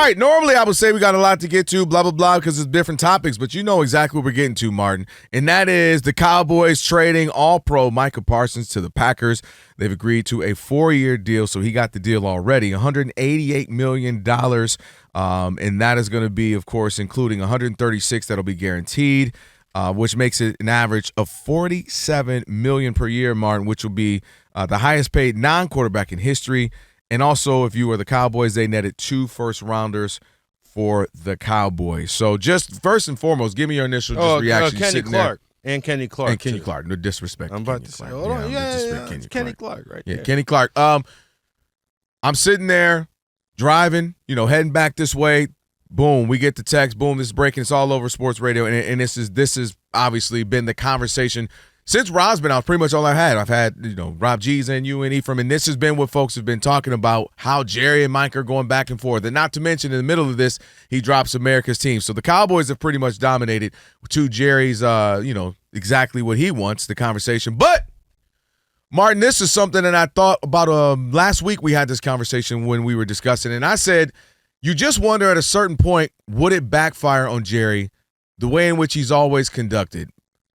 right, normally I would say we got a lot to get to, blah, blah, blah, because it's different topics, but you know exactly what we're getting to, Martin, and that is the Cowboys trading All-Pro Micah Parsons to the Packers. They've agreed to a 4-year deal, so he got the deal already, $188 million, and that is going to be, of course, including $136 that'll be guaranteed, which makes it an average of $47 million per year, Martin, which will be the highest paid non-quarterback in history. And also, if you were the Cowboys, they netted 2 first-rounders for the Cowboys. So just first and foremost, give me your initial reaction. Kenny Clark. And Kenny Clark. And Kenny Clark. No disrespect. I'm about to say, hold on. Yeah, Kenny Clark right there. Yeah, Kenny Clark. I'm sitting there driving, heading back this way. Boom, we get the text. Boom, this is breaking. It's all over sports radio. And this is obviously been the conversation since Rob's been out, pretty much all I've had. I've had, Rob G's and you and Ephraim, and this has been what folks have been talking about, how Jerry and Mike are going back and forth. And not to mention, in the middle of this, he drops America's team. So the Cowboys have pretty much dominated to Jerry's, exactly what he wants, the conversation. But, Martin, this is something that I thought about last week. We had this conversation when we were discussing, and I said, you just wonder at a certain point, would it backfire on Jerry the way in which he's always conducted?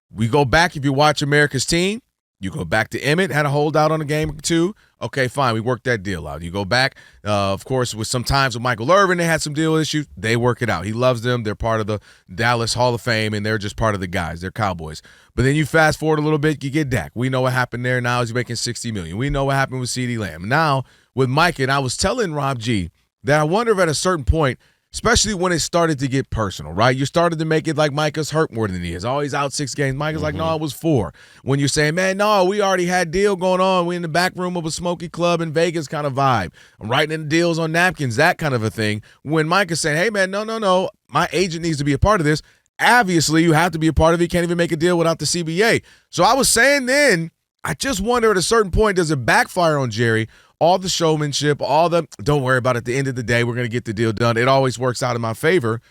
We go back, if you watch America's team, you go back to Emmett, had a holdout on a game or two. Okay, fine, we worked that deal out. You go back, of course, with sometimes with Michael Irvin, they had some deal issues. They work it out. He loves them. They're part of the Dallas Hall of Fame, and they're just part of the guys. They're Cowboys. But then you fast forward a little bit, you get Dak. We know what happened there. Now he's making $60 million. We know what happened with CeeDee Lamb. Now with Mike, and I was telling Rob G that I wonder if at a certain point, especially when it started to get personal, right? You started to make it like Micah's hurt more than he is. Oh, he's out 6 games. Micah's like, no, it was 4. When you're saying, man, no, we already had deal going on. We in the back room of a smoky club in Vegas kind of vibe. I'm writing in deals on napkins, that kind of a thing. When Micah's saying, hey, man, no, my agent needs to be a part of this. Obviously, you have to be a part of it. You can't even make a deal without the CBA. So I was saying then, I just wonder at a certain point, does it backfire on Jerry? All the showmanship, don't worry about it. At the end of the day, we're going to get the deal done. It always works out in my favor.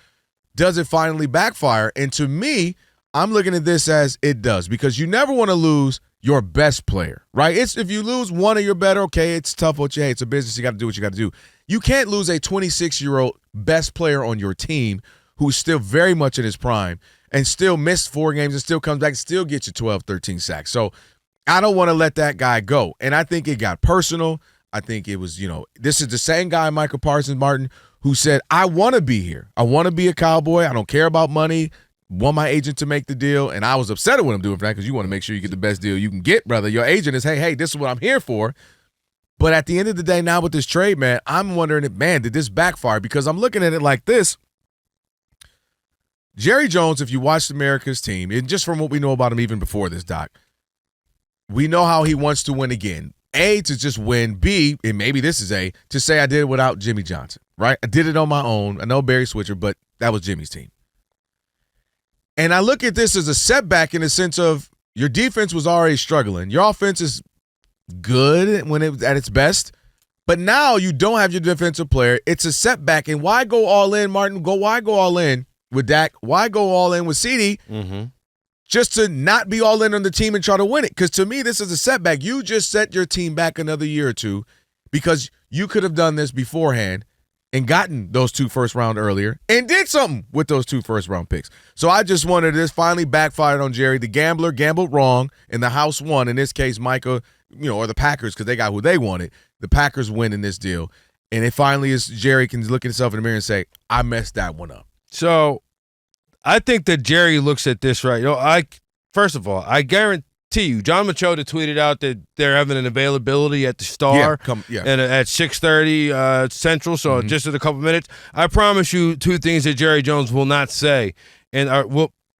Does it finally backfire? And to me, I'm looking at this as it does, because you never want to lose your best player, right? If you lose one of your better, okay, it's tough. It's a business. You got to do what you got to do. You can't lose a 26-year-old best player on your team who's still very much in his prime and still missed 4 games and still comes back and still gets you 12, 13 sacks. So I don't want to let that guy go. And I think it got personal. I think it was, this is the same guy, Micah Parsons, Martin, who said, I want to be here. I want to be a Cowboy. I don't care about money. Want my agent to make the deal. And I was upset at what I'm doing for that, because you want to make sure you get the best deal you can get, brother. Your agent is, hey, this is what I'm here for. But at the end of the day, now with this trade, man, I'm wondering, man, did this backfire? Because I'm looking at it like this. Jerry Jones, if you watched America's team, and just from what we know about him even before this, Doc, we know how he wants to win again. A, to just win. B, and maybe this is A, to say I did it without Jimmy Johnson, right? I did it on my own. I know Barry Switzer, but that was Jimmy's team. And I look at this as a setback in the sense of your defense was already struggling. Your offense is good when it was at its best, but now you don't have your defensive player. It's a setback. And why go all in, Martin? Why go all in with Dak? Why go all in with CeeDee? Mm-hmm. Just to not be all in on the team and try to win it. Because to me, this is a setback. You just set your team back another year or two because you could have done this beforehand and gotten those 2 first round earlier and did something with those 2 first round picks. So I just wanted this finally backfired on Jerry. The gambler gambled wrong and the house won. In this case, Micah, or the Packers, because they got who they wanted. The Packers win in this deal. And it finally is Jerry can look at himself in the mirror and say, I messed that one up. So I think that Jerry looks at this right. First of all, I guarantee you, John Machota tweeted out that they're having an availability at the Star and at 6:30 Central, so just in a couple minutes. I promise you 2 things that Jerry Jones will not say, and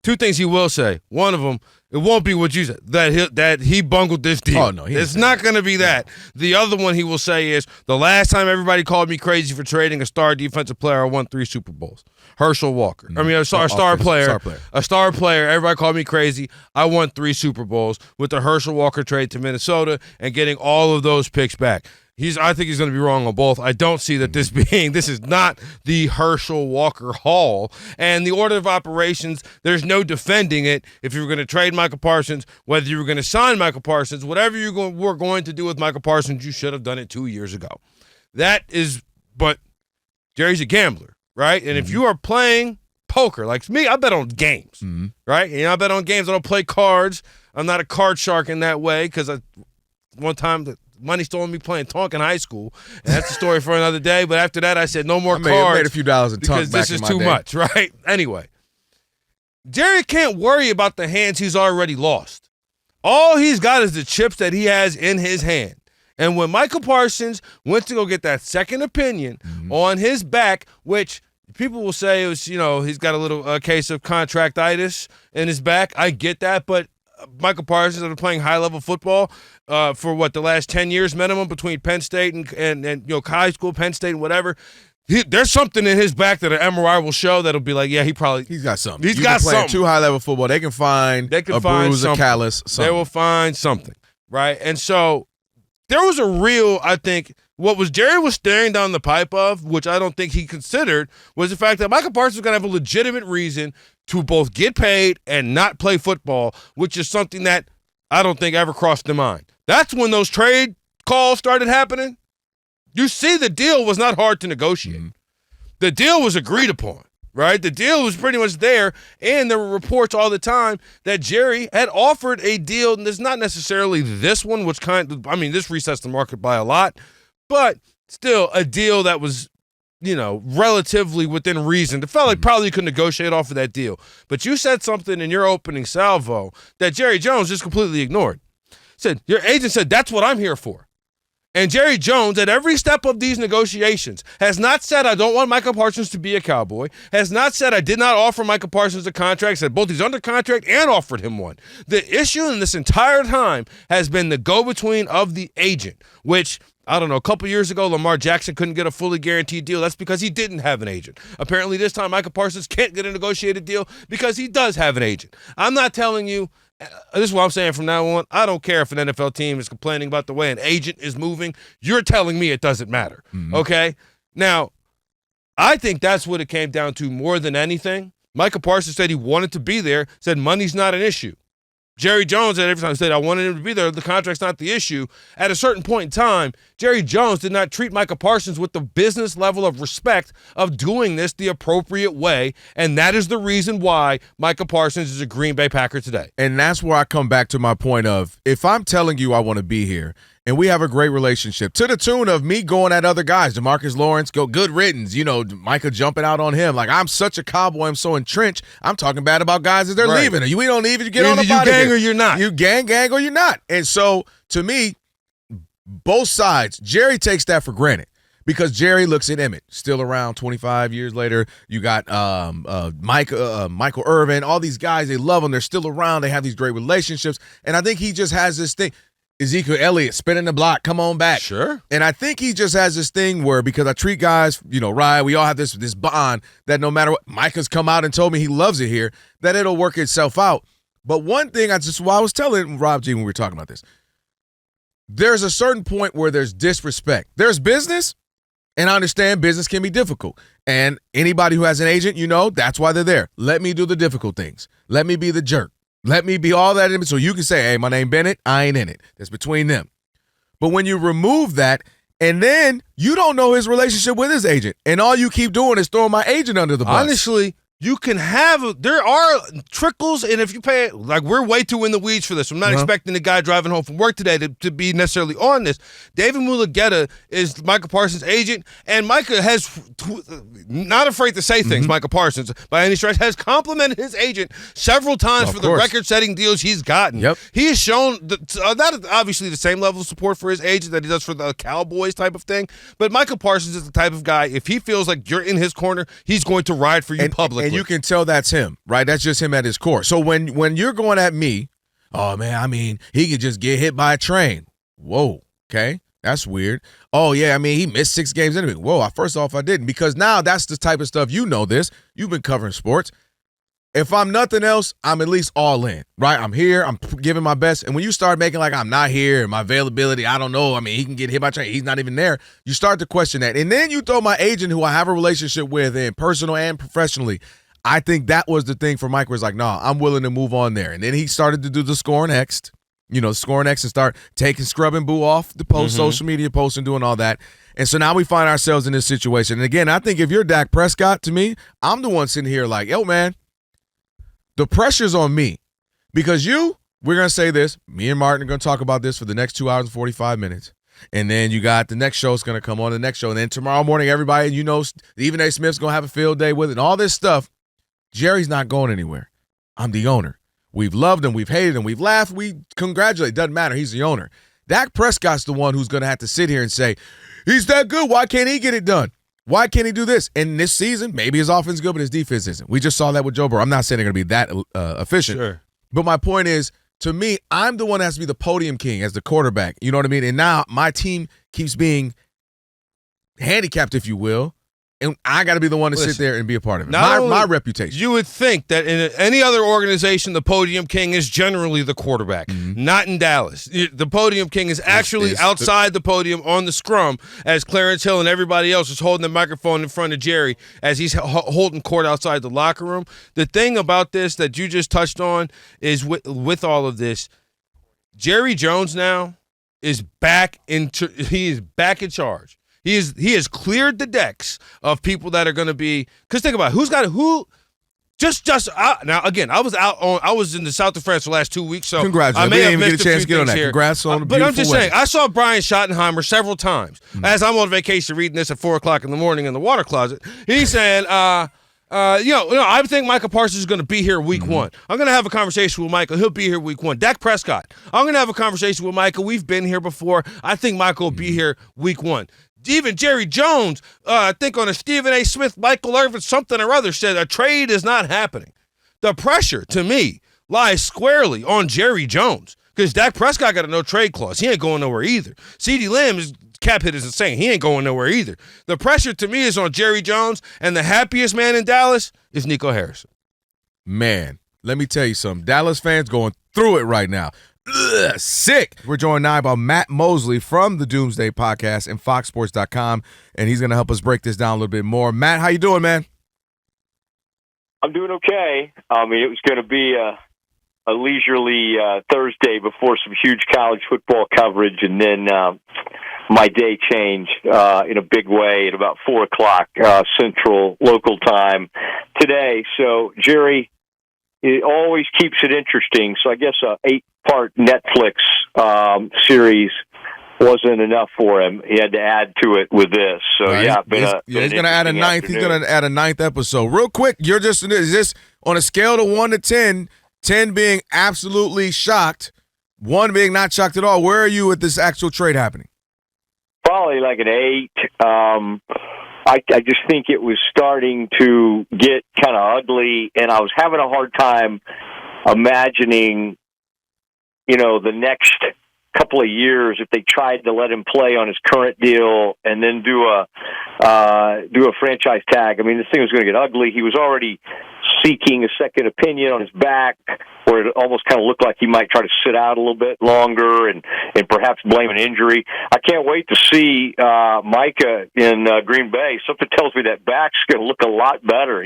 2 things he will say. One of them, it won't be what you said, that he bungled this deal. Oh, no. It's not going to be that. The other one he will say is, the last time everybody called me crazy for trading a star defensive player, I won 3 Super Bowls. Herschel Walker. I mean, a star player. A star player. Everybody called me crazy. I won 3 Super Bowls with the Herschel Walker trade to Minnesota and getting all of those picks back. I think he's going to be wrong on both. I don't see that this is not the Herschel Walker haul. And the order of operations, there's no defending it. If you were going to trade Micah Parsons, whether you were going to sign Micah Parsons, whatever you were going to do with Micah Parsons, you should have done it 2 years ago. But Jerry's a gambler, right? And if you are playing poker, like me, I bet on games, right? And I bet on games. I don't play cards. I'm not a card shark in that way because one time the money stolen me playing Tonk in high school, and that's a story for another day. But after that, I said no more cards. I made a few dollars in Tonk because this is too much, right? Anyway, Jerry can't worry about the hands he's already lost. All he's got is the chips that he has in his hand. And when Micah Parsons went to go get that second opinion on his back, which people will say it was, he's got a little case of contractitis in his back. I get that, but Micah Parsons has been playing high-level football for the last 10 years minimum between Penn State and high school, Penn State, and whatever. There's something in his back that an MRI will show that'll be like, yeah, he's got something. He's got something. Too high-level football. They can find a bruise, a callus, something. They will find something, right? And so there was a real, I think, Jerry was staring down the pipe of, which I don't think he considered, was the fact that Micah Parsons was going to have a legitimate reason to both get paid and not play football, which is something that I don't think ever crossed their mind. That's when those trade calls started happening. You see, the deal was not hard to negotiate. The deal was agreed upon, right? The deal was pretty much there, and there were reports all the time that Jerry had offered a deal, and it's not necessarily this one, which this resets the market by a lot, but still a deal that was, relatively within reason. It felt like probably you could negotiate off of that deal. But you said something in your opening salvo that Jerry Jones just completely ignored. Said, your agent said, that's what I'm here for. And Jerry Jones, at every step of these negotiations, has not said, I don't want Micah Parsons to be a Cowboy, has not said, I did not offer Micah Parsons a contract, said both he's under contract and offered him one. The issue in this entire time has been the go-between of the agent, which, I don't know, a couple years ago, Lamar Jackson couldn't get a fully guaranteed deal. That's because he didn't have an agent. Apparently this time, Micah Parsons can't get a negotiated deal because he does have an agent. I'm not telling you, this is what I'm saying from now on. I don't care if an NFL team is complaining about the way an agent is moving. You're telling me it doesn't matter, okay? Now, I think that's what it came down to more than anything. Micah Parsons said he wanted to be there, said money's not an issue. Jerry Jones at every time said, I wanted him to be there. The contract's not the issue. At a certain point in time, Jerry Jones did not treat Micah Parsons with the business level of respect of doing this the appropriate way, and that is the reason why Micah Parsons is a Green Bay Packer today. And that's where I come back to my point of, if I'm telling you I want to be here, and we have a great relationship to the tune of me going at other guys, DeMarcus Lawrence, go good riddance, Micah jumping out on him. Like, I'm such a Cowboy, I'm so entrenched, I'm talking bad about guys as they're leaving. We don't leave, you get on the body. You gang or you're not. You gang or you're not. And so, to me, both sides, Jerry takes that for granted because Jerry looks at Emmett, still around 25 years later. You got Michael Irvin, all these guys, they love him. They're still around. They have these great relationships. And I think he just has this thing. Ezekiel Elliott spinning the block, come on back. Sure. And I think he just has this thing where, because I treat guys, right, we all have this bond that no matter what, Micah's come out and told me he loves it here, that it'll work itself out. But one thing I was telling Rob G when we were talking about this, there's a certain point where there's disrespect. There's business, and I understand business can be difficult. And anybody who has an agent, that's why they're there. Let me do the difficult things. Let me be the jerk. Let me be all that in it so you can say, hey, my name Bennett, I ain't in it. That's between them. But when you remove that, and then you don't know his relationship with his agent, and all you keep doing is throwing my agent under the bus. Honestly, you can there are trickles, and if you pay, like, we're way too in the weeds for this. I'm not expecting the guy driving home from work today to be necessarily on this. David Mulugeta is Micah Parsons' agent, and Micah has, not afraid to say things, Micah Parsons, by any stretch, has complimented his agent several times for the record-setting deals he's gotten. Yep. He has shown, not obviously the same level of support for his agent that he does for the Cowboys type of thing, but Micah Parsons is the type of guy, if he feels like you're in his corner, he's going to ride for you publicly. And you can tell that's him, right? That's just him at his core. So when you're going at me, oh, man, he could just get hit by a train. Whoa, okay, that's weird. Oh, yeah, he missed 6 games anyway. Whoa, first off, I didn't. Because now that's the type of stuff, this. You've been covering sports. If I'm nothing else, I'm at least all in, right? I'm here. I'm giving my best. And when you start making like I'm not here and my availability, I don't know. He can get hit by a train. He's not even there. You start to question that. And then you throw my agent, who I have a relationship with, in personal and professionally. I think that was the thing for Mike, was like, nah, I'm willing to move on there. And then he started to do the score next. Scoring X and start scrubbing Boo off the post, social media posts and doing all that. And so now we find ourselves in this situation. And again, I think if you're Dak Prescott, to me, I'm the one sitting here like, yo, man, the pressure's on me. Because we're going to say this, me and Martin are going to talk about this for the next 2 hours and 45 minutes. And then you got the next show's going to come on, the next show. And then tomorrow morning, everybody, Stephen A. Smith's going to have a field day with it and all this stuff. Jerry's not going anywhere. I'm the owner. We've loved him. We've hated him. We've laughed. We congratulate. Doesn't matter. He's the owner. Dak Prescott's the one who's going to have to sit here and say, he's that good. Why can't he get it done? Why can't he do this? And this season, maybe his offense is good, but his defense isn't. We just saw that with Joe Burrow. I'm not saying they're going to be that efficient. Sure. But my point is, to me, I'm the one that has to be the podium king as the quarterback. You know what I mean? And now my team keeps being handicapped, if you will. And I got to be the one to sit there and be a part of it. My reputation. You would think that in any other organization, the podium king is generally the quarterback. Not in Dallas. The podium king is actually outside the podium on the scrum as Clarence Hill and everybody else is holding the microphone in front of Jerry as he's holding court outside the locker room. The thing about this that you just touched on is with all of this, Jerry Jones now is back in charge. He has cleared the decks of people that are going to be. Because think about it, who. Now again, I was in the south of France for the last 2 weeks, so congratulations. I may have missed get a chance few to get on things that. here. Congrats on the But I'm just wedding. saying, I saw Brian Schottenheimer several times as I'm on vacation reading this at 4:00 in the morning in the water closet. He's saying, I think Micah Parsons is going to be here week 1. I'm going to have a conversation with Micah. He'll be here week 1. Dak Prescott, I'm going to have a conversation with Micah. We've been here before. I think Micah will be here week 1. Even Jerry Jones, I think on a Stephen A. Smith, Michael Irvin, something or other, said a trade is not happening. The pressure, to me, lies squarely on Jerry Jones because Dak Prescott got a no-trade clause. He ain't going nowhere either. CeeDee Lamb's cap hit is insane. He ain't going nowhere either. The pressure, to me, is on Jerry Jones, and the happiest man in Dallas is Nico Harrison. Man, let me tell you something. Dallas fans going through it right now. Ugh, sick. We're joined now by Matt Mosley from the Doomsday Podcast and FoxSports.com, and he's going to help us break this down a little bit more. Matt, how you doing, man? I'm doing okay. I mean, it was going to be a leisurely Thursday before some huge college football coverage, and then my day changed in a big way at about 4 o'clock Central local time today. So, Jerry, it always keeps it interesting. So I guess a 8-part Netflix series wasn't enough for him. He had to add to it with this. So he's going to add a ninth. Afternoon. He's going to add a 9th episode. Real quick, is this on a scale of 1 to 10? 10 being absolutely shocked, 1 being not shocked at all. Where are you with this actual trade happening? Probably like an 8. I just think it was starting to get kind of ugly, and I was having a hard time imagining, the next couple of years if they tried to let him play on his current deal and then do a franchise tag. I mean, this thing was going to get ugly. He was already seeking a second opinion on his back, where it almost kind of looked like he might try to sit out a little bit longer and perhaps blame an injury. I can't wait to see Micah in Green Bay. Something tells me that back's going to look a lot better.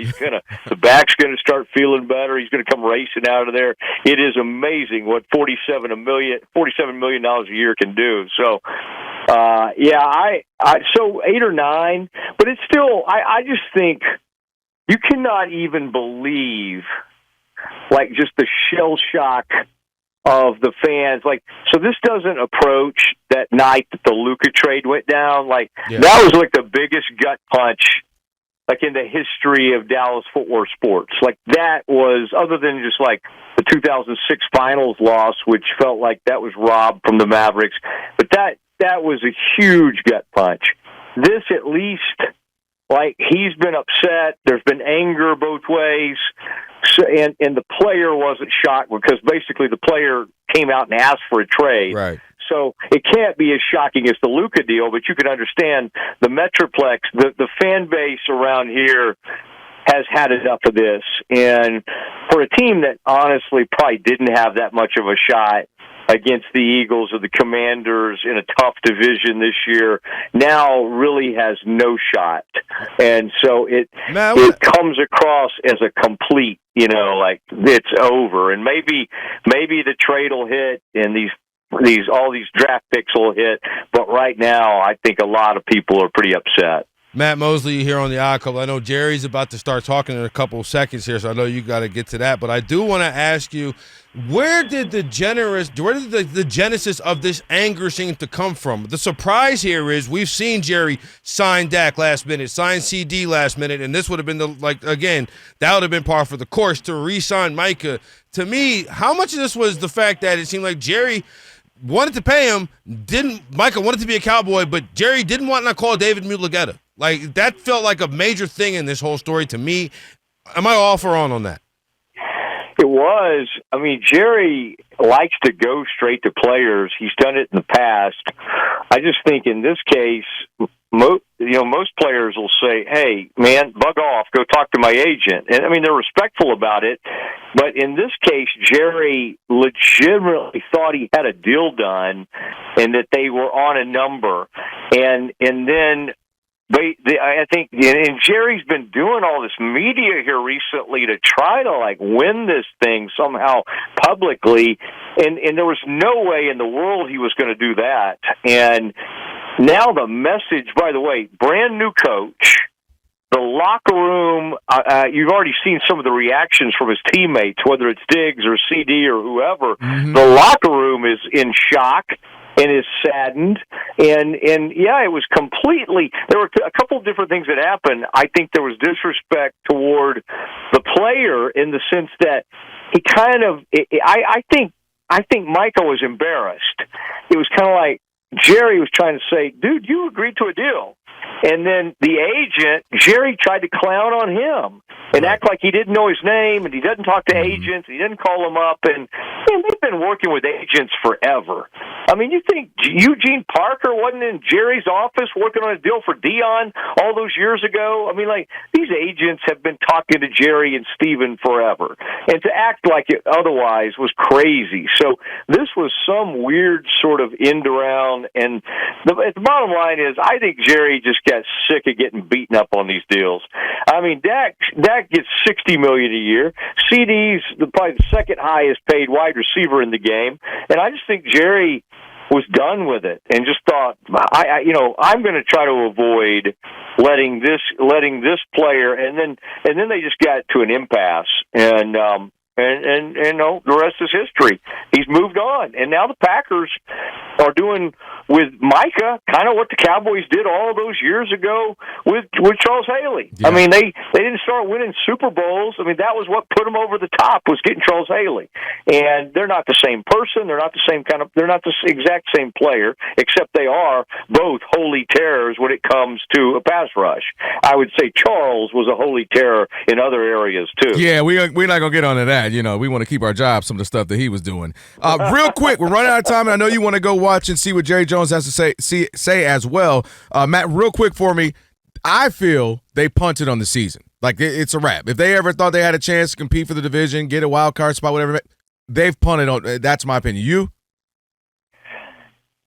The back's going to start feeling better. He's going to come racing out of there. It is amazing what $47 million a year can do. So, so 8 or 9, but it's still. I just think you cannot even believe, like, just the shell shock of the fans. Like, so this doesn't approach that night that the Luka trade went down. Like, That was like the biggest gut punch, like, in the history of Dallas Fort Worth sports. Like, that was, other than just like the 2006 finals loss, which felt like that was robbed from the Mavericks, but that was a huge gut punch. This, at least, like, he's been upset. There's been anger both ways. So, and the player wasn't shocked because basically the player came out and asked for a trade. Right. So it can't be as shocking as the Luka deal, but you can understand the Metroplex, the fan base around here has had enough of this. And for a team that honestly probably didn't have that much of a shot against the Eagles or the Commanders in a tough division this year now really has no shot. And so it comes across as a complete, like it's over. And maybe the trade will hit and all these draft picks will hit, but right now I think a lot of people are pretty upset. Matt Mosley here on the Odd Couple. I know Jerry's about to start talking in a couple of seconds here, so I know you got to get to that. But I do want to ask you, where did the genesis of this anger seem to come from? The surprise here is we've seen Jerry sign Dak last minute, sign CD last minute, and this would have been that would have been par for the course to re-sign Micah. To me, how much of this was the fact that it seemed like Jerry wanted to pay him, Micah wanted to be a Cowboy, but Jerry didn't want to call David Mulugeta? Like, that felt like a major thing in this whole story to me. Am I off or on that? It was. I mean, Jerry likes to go straight to players. He's done it in the past. I just think in this case, most players will say, "Hey, man, bug off. Go talk to my agent." And I mean, they're respectful about it. But in this case, Jerry legitimately thought he had a deal done, and that they were on a number, and then. I think, and Jerry's been doing all this media here recently to try to win this thing somehow publicly, and there was no way in the world he was going to do that. And now the message, by the way, brand new coach, the locker room. You've already seen some of the reactions from his teammates, whether it's Diggs or CD or whoever. Mm-hmm. The locker room is in shock and is saddened, and yeah, it was completely. There were a couple of different things that happened. I think there was disrespect toward the player in the sense that he kind of. I think Micah was embarrassed. It was kind of like Jerry was trying to say, "Dude, you agreed to a deal." And then the agent, Jerry, tried to clown on him and act like he didn't know his name, and he doesn't talk to agents, he didn't call them up, and they've been working with agents forever. I mean, you think Eugene Parker wasn't in Jerry's office working on a deal for Dion all those years ago? I mean, these agents have been talking to Jerry and Steven forever, and to act like it otherwise was crazy. So this was some weird sort of end around, and the bottom line is, I think Jerry just got sick of getting beaten up on these deals. I mean, Dak gets $60 million a year. CD's probably the second highest paid wide receiver in the game, and I just think Jerry was done with it and just thought, I'm going to try to avoid letting this player, and then they just got to an impasse, and the rest is history. He's moved on, and now the Packers are doing with Micah kind of what the Cowboys did all those years ago with Charles Haley. Yeah. I mean, they didn't start winning Super Bowls. I mean, that was what put them over the top, was getting Charles Haley. And they're not the same person. They're not the same they're not the exact same player, except they are both holy terrors when it comes to a pass rush. I would say Charles was a holy terror in other areas too. Yeah, we're not going to get onto that. We want to keep our job, some of the stuff that he was doing. Real quick, we're running out of time, and I know you want to go watch and see what Jerry Jones has to say as well. Matt, real quick for me, I feel they punted on the season. It's a wrap. If they ever thought they had a chance to compete for the division, get a wild card spot, whatever, they've punted on. That's my opinion. You?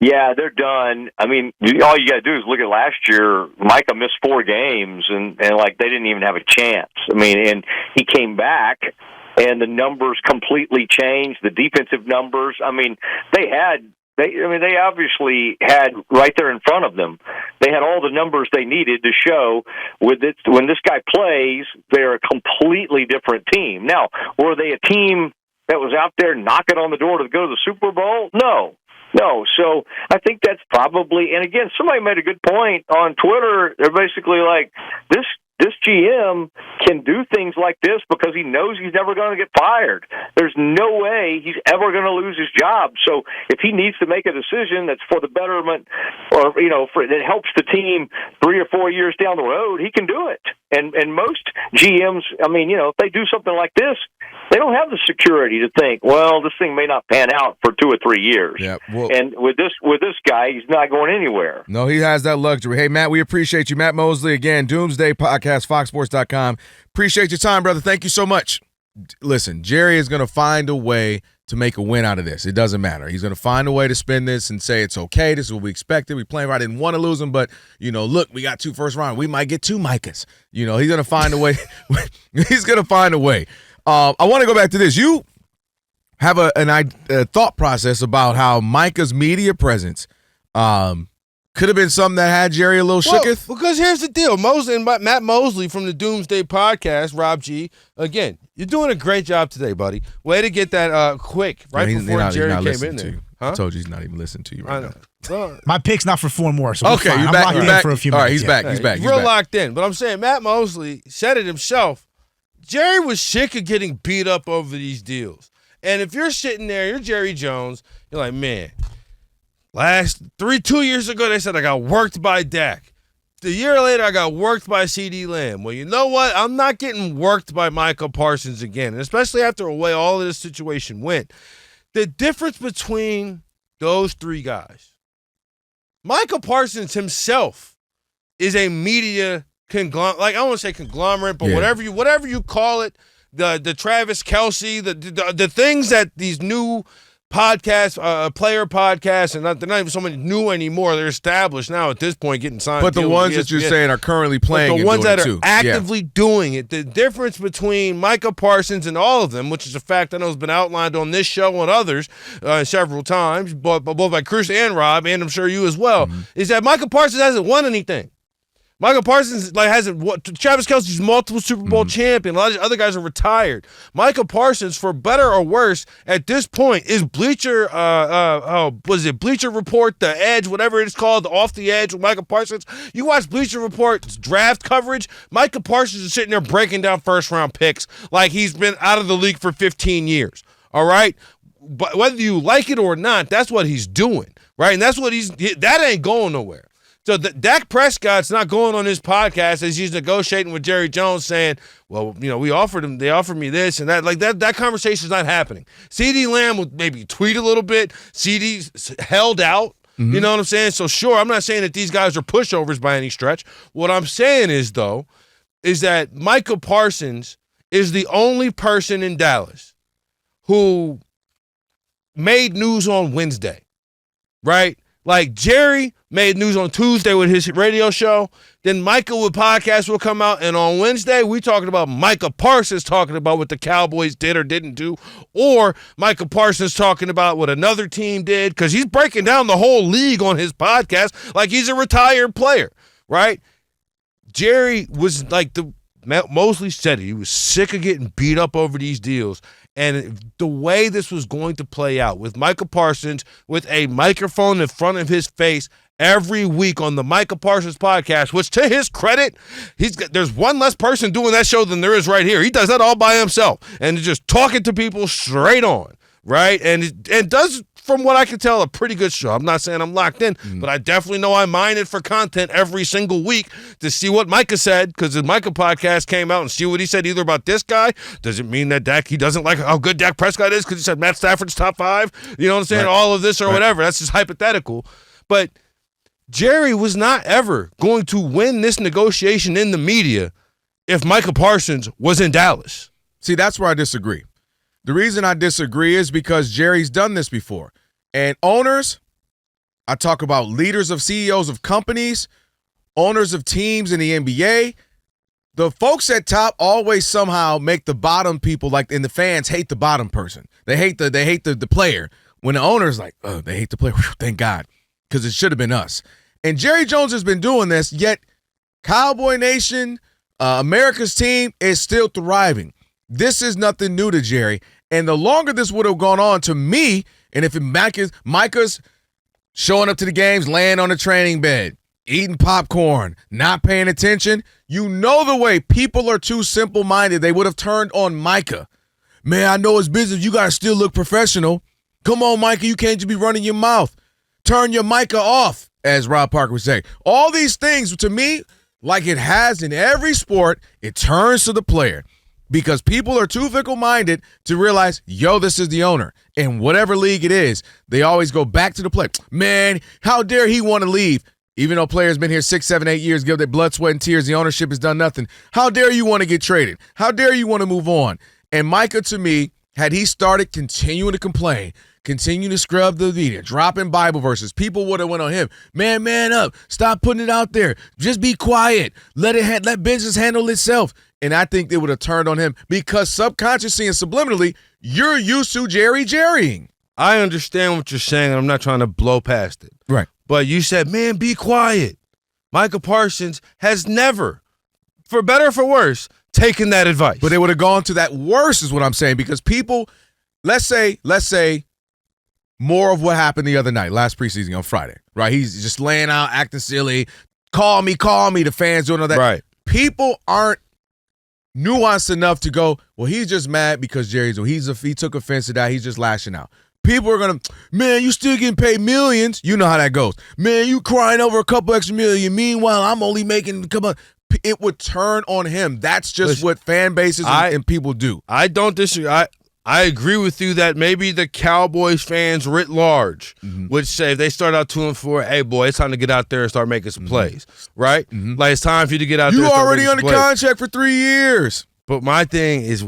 Yeah, they're done. I mean, all you got to do is look at last year. Micah missed 4 games, and they didn't even have a chance. I mean, and he came back, and the numbers completely changed. The defensive numbers. I mean, they obviously had right there in front of them. They had all the numbers they needed to show when this guy plays, they're a completely different team. Now, were they a team that was out there knocking on the door to go to the Super Bowl? No. So I think that's probably, and again, somebody made a good point on Twitter. They're basically like, this GM can do things like this because he knows he's never going to get fired. There's no way he's ever going to lose his job. So if he needs to make a decision that's for the betterment, or that helps the team 3 or 4 years down the road, he can do it. And most GMs, I mean, if they do something like this, they don't have the security to think, well, this thing may not pan out for 2 or 3 years. Yeah, well, and with this guy, he's not going anywhere. No, he has that luxury. Hey, Matt, we appreciate you. Matt Mosley, again, Doomsday Podcast, FoxSports.com. Appreciate your time, brother. Thank you so much. Listen, Jerry is going to find a way to make a win out of this. It doesn't matter. He's going to find a way to spin this and say it's okay. This is what we expected. We playing right. I didn't want to lose him, but, look, we got 2 first round. We might get 2 Micahs. He's going to find a way. He's going to find a way. I want to go back to this. You have a thought process about how Micah's media presence could have been something that had Jerry a little shooketh? Because here's the deal. Matt Mosley from the Doomsday Podcast, Rob G, again, you're doing a great job today, buddy. Way to get that quick, right before Jerry came in there. Huh? I told you he's not even listening to you right now. Well, my pick's not for 4 more, so okay, you're back. I'm locked in for a few minutes. All right, he's back. He's back. Real locked in. But I'm saying Matt Mosley said it himself. Jerry was sick of getting beat up over these deals. And if you're sitting there, you're Jerry Jones, you're like, man, 2 years ago, they said I got worked by Dak. The year later, I got worked by C.D. Lamb. Well, you know what? I'm not getting worked by Micah Parsons again, and especially after the way all of this situation went. The difference between those 3 guys, Micah Parsons himself is a media conglomerate. Like, I don't want to say conglomerate, but whatever you call it, the Travis Kelce, the things that these new podcasts, player podcasts, and they're not even so many new anymore. They're established now at this point, getting signed. But the ones that you're saying are currently playing, the ones that are too. actively doing it. The difference between Micah Parsons and all of them, which is a fact I know has been outlined on this show and others several times, both by Chris and Rob, and I'm sure you as well, is that Micah Parsons hasn't won anything. Micah Parsons hasn't. Travis Kelce's multiple Super Bowl champion. A lot of other guys are retired. Micah Parsons, for better or worse, at this point is Bleacher. Was it Bleacher Report, The Edge, whatever it's called, Off the Edge with Micah Parsons? You watch Bleacher Report's draft coverage. Micah Parsons is sitting there breaking down first-round picks like he's been out of the league for 15 years. All right, but whether you like it or not, that's what he's doing, right? And that's what that ain't going nowhere. So Dak Prescott's not going on his podcast as he's negotiating with Jerry Jones saying, well, they offered me this and that. Like that conversation's not happening. C.D. Lamb would maybe tweet a little bit. C.D.'s held out. You know what I'm saying? So sure, I'm not saying that these guys are pushovers by any stretch. What I'm saying is, though, is that Micah Parsons is the only person in Dallas who made news on Wednesday, right? Like Jerry made news on Tuesday with his radio show. Then Micah with podcast will come out. And on Wednesday, we talking about Micah Parsons talking about what the Cowboys did or didn't do. Or Micah Parsons talking about what another team did. Because he's breaking down the whole league on his podcast like he's a retired player, right? Jerry was like Mosley said it. He was sick of getting beat up over these deals. And the way this was going to play out with Micah Parsons with a microphone in front of his face every week on the Micah Parsons podcast, which to his credit, there's one less person doing that show than there is right here. He does that all by himself and just talking to people straight on, right? And does, from what I can tell, a pretty good show. I'm not saying I'm locked in, but I definitely know I mine it for content every single week to see what Micah said, because the Micah podcast came out and see what he said either about this guy. Does it mean that he doesn't like how good Dak Prescott is because he said Matt Stafford's top 5? You know what I'm saying? Right. All of this or whatever. That's just hypothetical. But Jerry was not ever going to win this negotiation in the media if Micah Parsons was in Dallas. See, that's where I disagree. The reason I disagree is because Jerry's done this before. And owners, I talk about leaders of CEOs of companies, owners of teams in the NBA. The folks at top always somehow make the bottom people, like, and the fans hate the bottom person. They hate the player. When the owner's like, oh, they hate the player. Thank God, because it should have been us. And Jerry Jones has been doing this, yet Cowboy Nation, America's team is still thriving. This is nothing new to Jerry. And the longer this would have gone on, to me, and if Micah's showing up to the games, laying on the training bed, eating popcorn, not paying attention, you know the way people are too simple-minded, they would have turned on Micah. Man, I know it's business. You got to still look professional. Come on, Micah, you can't just be running your mouth. Turn your Micah off, as Rob Parker would say. All these things, to me, like it has in every sport, it turns to the player. Because people are too fickle-minded to realize, yo, this is the owner. In whatever league it is, they always go back to the player. Man, how dare he want to leave? Even though players been here 6, 7, 8 years, give their blood, sweat, and tears, the ownership has done nothing. How dare you want to get traded? How dare you want to move on? And Micah, to me, had he started continuing to complain, continuing to scrub the media, dropping Bible verses, people would have went on him. Man up. Stop putting it out there. Just be quiet. Let business handle itself. And I think they would have turned on him because subconsciously and subliminally, you're used to jerrying. I understand what you're saying, and I'm not trying to blow past it. Right. But you said, man, be quiet. Micah Parsons has never, for better or for worse, taken that advice. But they would have gone to that worse is what I'm saying, because people, let's say more of what happened the other night, last preseason on Friday, right? He's just laying out, acting silly. Call me. The fans doing all that. Right. People aren't nuanced enough to go, well, he's just mad because he took offense to that. He's just lashing out. People are going to, man, you still getting paid millions. You know how that goes. Man, you crying over a couple extra million. Meanwhile, I'm only making a couple. It would turn on him. That's just what fan bases and people do. I don't disagree. I agree with you that maybe the Cowboys fans writ large would say, if they start out 2-4, hey, boy, it's time to get out there and start making some plays, right? Like, it's time for you to get out there and start already making some under contract for 3 years. But my thing is,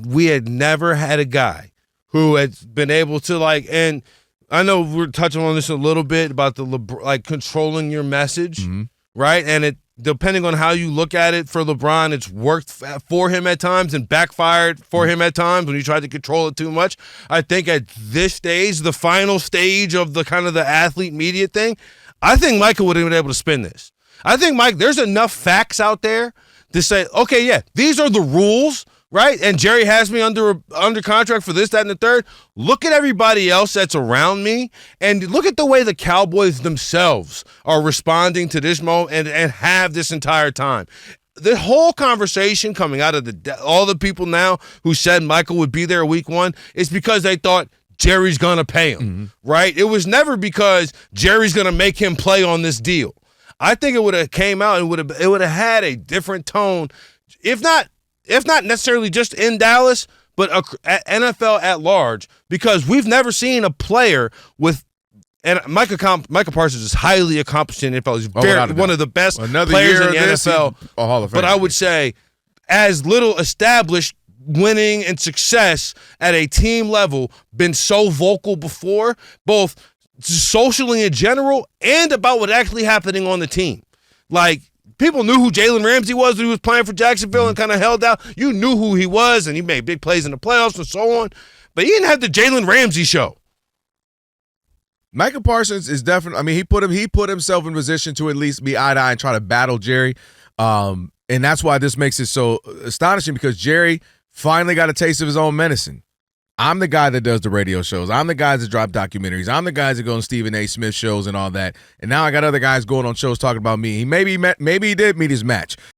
we had never had a guy who had been able to, and I know we're touching on this a little bit about the controlling your message, right? And it, depending on how you look at it, for LeBron, it's worked for him at times and backfired for him at times when he tried to control it too much. I think at this stage, the final stage of the kind of the athlete media thing, I think Micah would have been able to spin this. I think, Mike, there's enough facts out there to say, okay, yeah, these are the rules, right? And Jerry has me under contract for this, that, and the third. Look at everybody else that's around me, and look at the way the Cowboys themselves are responding to this moment and have this entire time. The whole conversation coming out of all the people now who said Michael would be there week one is because they thought Jerry's going to pay him, right? It was never because Jerry's going to make him play on this deal. I think it would have came out and it would have had a different tone, if not necessarily just in Dallas, but NFL at large, because we've never seen a player with, and Micah Parsons is highly accomplished in the NFL. He's one of the best players in the NFL. Hall of Fame. But I would say, as little established winning and success at a team level, been so vocal before, both socially in general and about what actually happening on the team. Like, people knew who Jalen Ramsey was when he was playing for Jacksonville and kind of held out. You knew who he was, and he made big plays in the playoffs and so on. But he didn't have the Jalen Ramsey show. Micah Parsons is definitely, I mean, he put himself in position to at least be eye to eye and try to battle Jerry. And that's why this makes it so astonishing, because Jerry finally got a taste of his own medicine. I'm the guy that does the radio shows. I'm the guys that drop documentaries. I'm the guys that go on Stephen A. Smith shows and all that. And now I got other guys going on shows talking about me. Maybe he did meet his match.